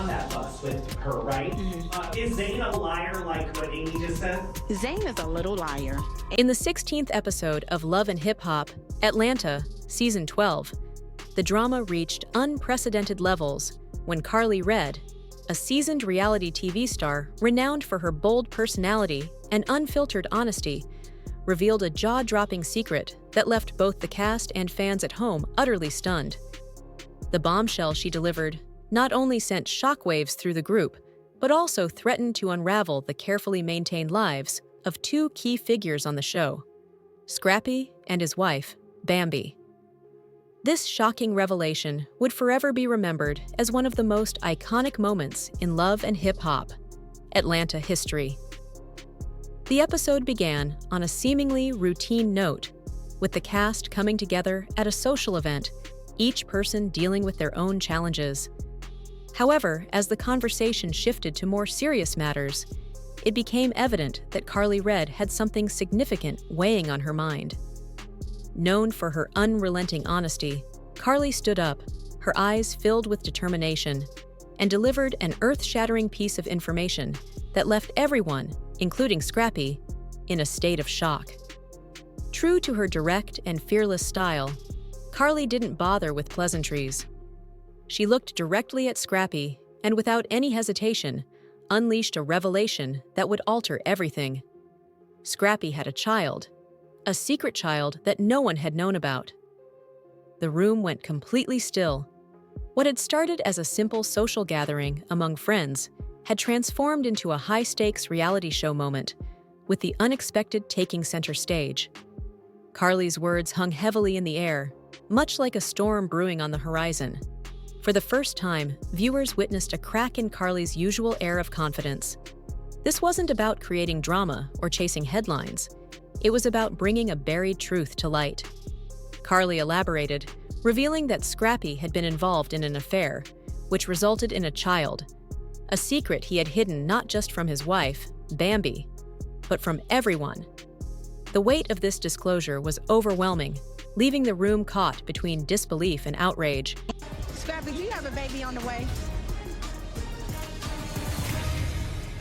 on that bus with her, right? Is Zayn a liar like what Amy just said? Zayn is a little liar. In the 16th episode of Love and Hip Hop, Atlanta, Season 12, the drama reached unprecedented levels when Karlie Redd, a seasoned reality TV star renowned for her bold personality and unfiltered honesty, revealed a jaw-dropping secret that left both the cast and fans at home utterly stunned. The bombshell she delivered not only sent shockwaves through the group, but also threatened to unravel the carefully maintained lives of two key figures on the show, Scrappy and his wife, Bambi. This shocking revelation would forever be remembered as one of the most iconic moments in Love and Hip Hop, Atlanta history. The episode began on a seemingly routine note, with the cast coming together at a social event, each person dealing with their own challenges. However, as the conversation shifted to more serious matters, it became evident that Karlie Redd had something significant weighing on her mind. Known for her unrelenting honesty, Karlie stood up, her eyes filled with determination, and delivered an earth-shattering piece of information that left everyone, including Scrappy, in a state of shock. True to her direct and fearless style, Karlie didn't bother with pleasantries. She looked directly at Scrappy and, without any hesitation, unleashed a revelation that would alter everything. Scrappy had a child, a secret child that no one had known about. The room went completely still. What had started as a simple social gathering among friends had transformed into a high-stakes reality show moment, with the unexpected taking center stage. Karlie's words hung heavily in the air, much like a storm brewing on the horizon. For the first time, viewers witnessed a crack in Karlie's usual air of confidence. This wasn't about creating drama or chasing headlines. It was about bringing a buried truth to light. Karlie elaborated, revealing that Scrappy had been involved in an affair, which resulted in a child, a secret he had hidden not just from his wife, Bambi, but from everyone. The weight of this disclosure was overwhelming, leaving the room caught between disbelief and outrage. Scrappy, do you have a baby on the way?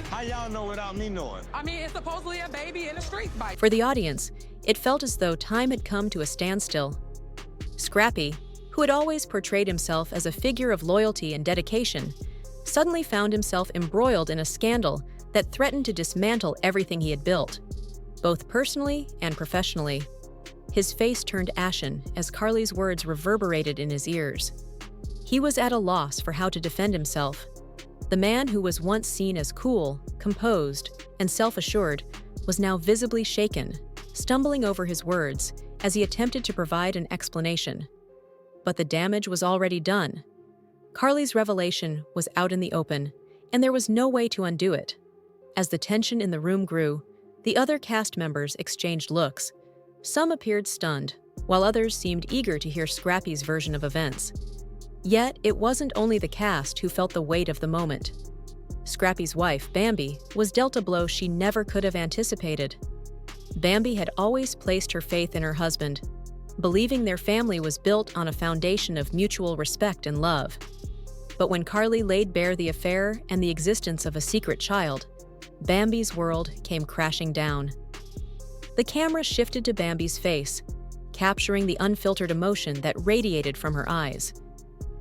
How y'all know without me knowing? I mean, it's supposedly a baby in a street bike. For the audience, it felt as though time had come to a standstill. Scrappy, who had always portrayed himself as a figure of loyalty and dedication, suddenly found himself embroiled in a scandal that threatened to dismantle everything he had built, both personally and professionally. His face turned ashen as Karlie's words reverberated in his ears. He was at a loss for how to defend himself. The man who was once seen as cool, composed, and self-assured was now visibly shaken, stumbling over his words as he attempted to provide an explanation. But the damage was already done. Karlie's revelation was out in the open, and there was no way to undo it. As the tension in the room grew, the other cast members exchanged looks. Some appeared stunned, while others seemed eager to hear Scrappy's version of events. Yet, it wasn't only the cast who felt the weight of the moment. Scrappy's wife, Bambi, was dealt a blow she never could have anticipated. Bambi had always placed her faith in her husband, believing their family was built on a foundation of mutual respect and love. But when Karlie laid bare the affair and the existence of a secret child, Bambi's world came crashing down. The camera shifted to Bambi's face, capturing the unfiltered emotion that radiated from her eyes.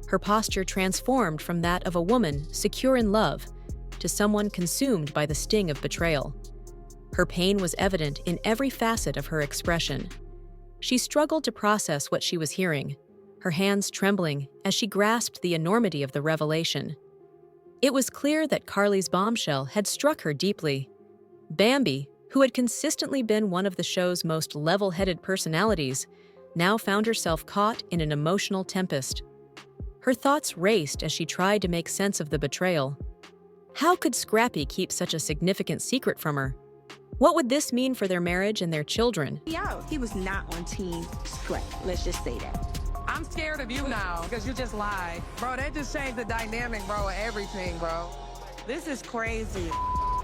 Her posture transformed from that of a woman secure in love to someone consumed by the sting of betrayal. Her pain was evident in every facet of her expression. She struggled to process what she was hearing, her hands trembling as she grasped the enormity of the revelation. It was clear that Karlie's bombshell had struck her deeply. Bambi, who had consistently been one of the show's most level-headed personalities, now found herself caught in an emotional tempest. Her thoughts raced as she tried to make sense of the betrayal. How could Scrappy keep such a significant secret from her? What would this mean for their marriage and their children? He was not on Team Scrap. Let's just say that. I'm scared of you now because you just lied. Bro, that just changed the dynamic, bro, of everything, bro. This is crazy.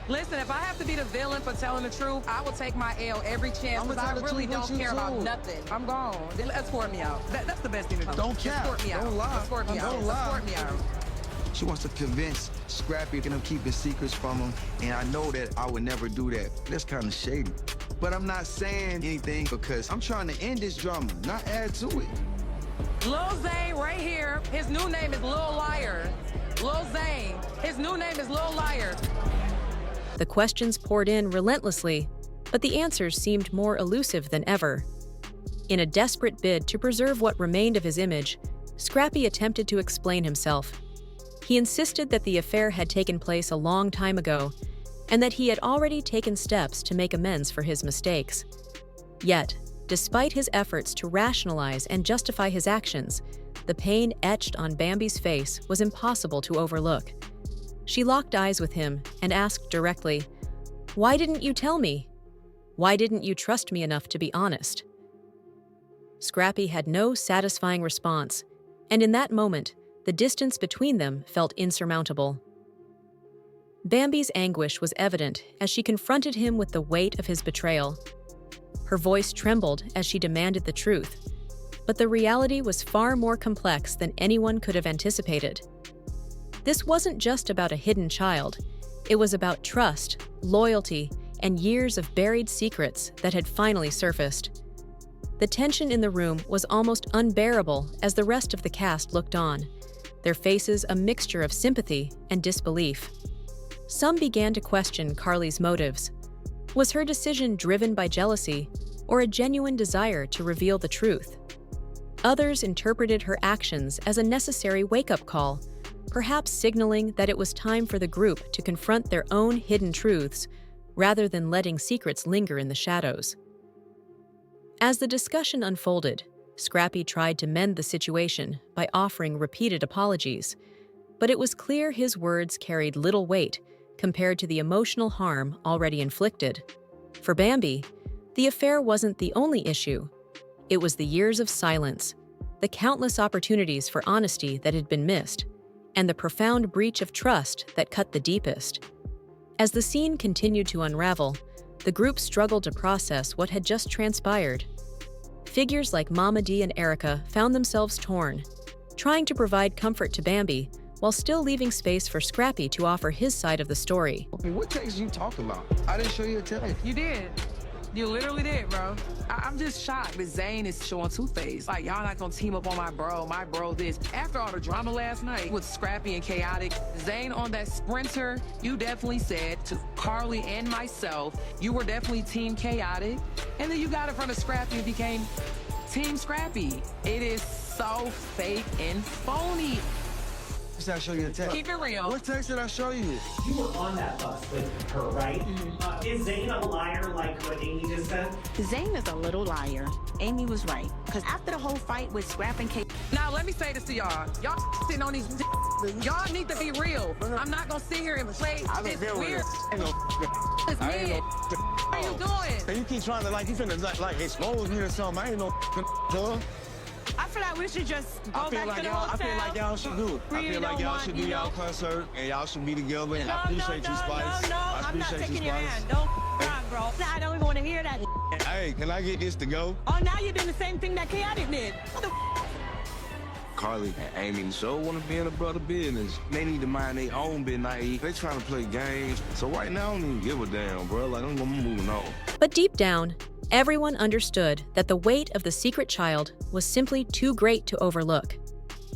Listen, if I have to be the villain for telling the truth, I will take my L every chance because I really don't care about nothing. I'm gone. Then escort me out. That's the best thing to do. Don't care. Escort me out. Don't lie. Escort me out. Don't lie. Escort me out. She wants to convince Scrappy to keep his secrets from him, and I know that I would never do that. That's kind of shady. But I'm not saying anything because I'm trying to end this drama, not add to it. Lil Zane right here, his new name is Lil Liar. Lil Zane, his new name is Lil Liar. The questions poured in relentlessly, but the answers seemed more elusive than ever. In a desperate bid to preserve what remained of his image, Scrappy attempted to explain himself. He insisted that the affair had taken place a long time ago, and that he had already taken steps to make amends for his mistakes. Yet, despite his efforts to rationalize and justify his actions, the pain etched on Bambi's face was impossible to overlook. She locked eyes with him and asked directly, "Why didn't you tell me? Why didn't you trust me enough to be honest?" Scrappy had no satisfying response, and in that moment, the distance between them felt insurmountable. Bambi's anguish was evident as she confronted him with the weight of his betrayal. Her voice trembled as she demanded the truth, but the reality was far more complex than anyone could have anticipated. This wasn't just about a hidden child. It was about trust, loyalty, and years of buried secrets that had finally surfaced. The tension in the room was almost unbearable as the rest of the cast looked on, their faces a mixture of sympathy and disbelief. Some began to question Karlie's motives. Was her decision driven by jealousy or a genuine desire to reveal the truth? Others interpreted her actions as a necessary wake-up call, perhaps signaling that it was time for the group to confront their own hidden truths rather than letting secrets linger in the shadows. As the discussion unfolded, Scrappy tried to mend the situation by offering repeated apologies, but it was clear his words carried little weight compared to the emotional harm already inflicted. For Bambi, the affair wasn't the only issue. It was the years of silence, the countless opportunities for honesty that had been missed, and the profound breach of trust that cut the deepest. As the scene continued to unravel, the group struggled to process what had just transpired. Figures like Mama D and Erica found themselves torn, trying to provide comfort to Bambi while still leaving space for Scrappy to offer his side of the story. What text you talking about? I didn't show you a text. You did. You literally did, bro. I'm just shocked that Zane is showing two-face. Like, y'all not gonna team up on my bro this. After all the drama last night with Scrappy and Chaotic, Zane on that sprinter, you definitely said to Karlie and myself, you were definitely Team Chaotic. And then you got in front of Scrappy and became Team Scrappy. It is so fake and phony. Did I show you a text? Keep it real. What text did I show you? You were on that bus with her, right? Is Zane a liar like what Amy just said? Zane is a little liar. Amy was right. Because after the whole fight with Scrap and Kate, Now, let me say this to y'all. Y'all sitting on these y'all need to be real. I'm not gonna sit here and play this weird. It's mid. What are you doing? And you keep trying to you finna like expose me or something. I ain't no dog. I feel like we should just go I feel back to the like hotel. y'all should do. I Really feel like don't y'all want, should do you y'all know- concert and y'all should be together. And I appreciate you, Spice. I I'm not appreciate you, taking your Spice. hand. Don't cry, bro. I don't even want to hear that. Hey, can I get this to go? Oh, now you're doing the same thing that Chaotic did. What the Karlie and Amy so want to be in a brother business. They need to mind their own business. They trying to play games. So right now, I don't even give a damn, bro. Like, I'm moving on. But deep down, everyone understood that the weight of the secret child was simply too great to overlook.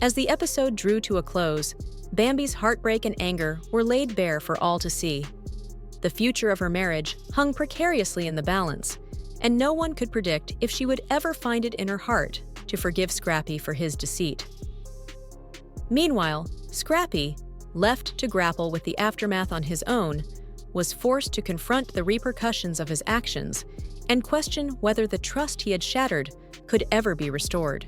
As the episode drew to a close, Bambi's heartbreak and anger were laid bare for all to see. The future of her marriage hung precariously in the balance, and no one could predict if she would ever find it in her heart to forgive Scrappy for his deceit. Meanwhile, Scrappy, left to grapple with the aftermath on his own, was forced to confront the repercussions of his actions and question whether the trust he had shattered could ever be restored.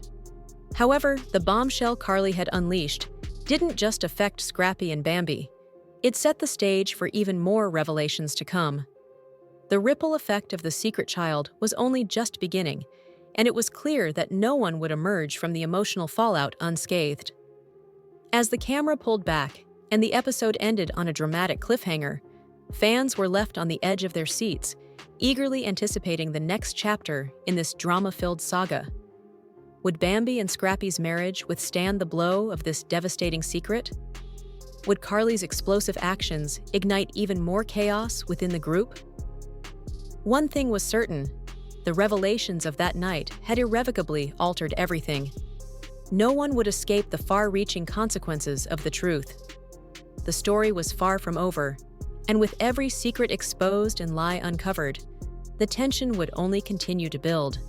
However, the bombshell Karlie had unleashed didn't just affect Scrappy and Bambi. It set the stage for even more revelations to come. The ripple effect of the secret child was only just beginning, and it was clear that no one would emerge from the emotional fallout unscathed. As the camera pulled back and the episode ended on a dramatic cliffhanger, fans were left on the edge of their seats, eagerly anticipating the next chapter in this drama-filled saga. Would Bambi and Scrappy's marriage withstand the blow of this devastating secret? Would Karlie's explosive actions ignite even more chaos within the group? One thing was certain: the revelations of that night had irrevocably altered everything. No one would escape the far-reaching consequences of the truth. The story was far from over, and with every secret exposed and lie uncovered, the tension would only continue to build.